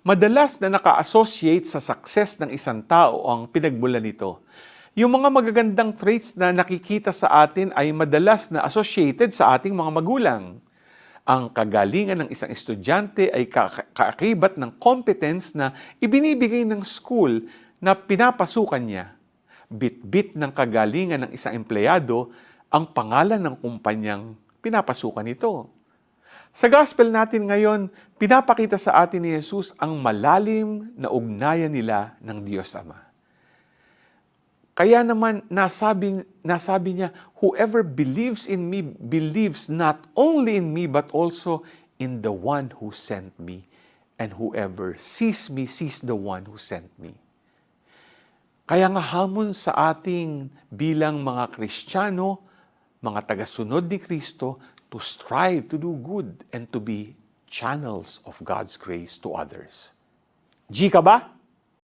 Madalas na naka-associate sa success ng isang tao ang pinagmulan nito. Yung mga magagandang traits na nakikita sa atin ay madalas na associated sa ating mga magulang. Ang kagalingan ng isang estudyante ay kaakibat ng competence na ibinibigay ng school na pinapasukan niya. Bit-bit ng kagalingan ng isang empleyado ang pangalan ng kumpanyang pinapasukan nito. Sa gospel natin ngayon, pinapakita sa atin ni Jesus ang malalim na ugnayan nila ng Diyos Ama. Kaya naman nasabi niya, whoever believes in me believes not only in me but also in the one who sent me. And whoever sees me sees the one who sent me. Kaya nga hamon sa ating bilang mga Kristiyano, mga tagasunod ni Kristo, to strive to do good and to be channels of God's grace to others. G ka ba?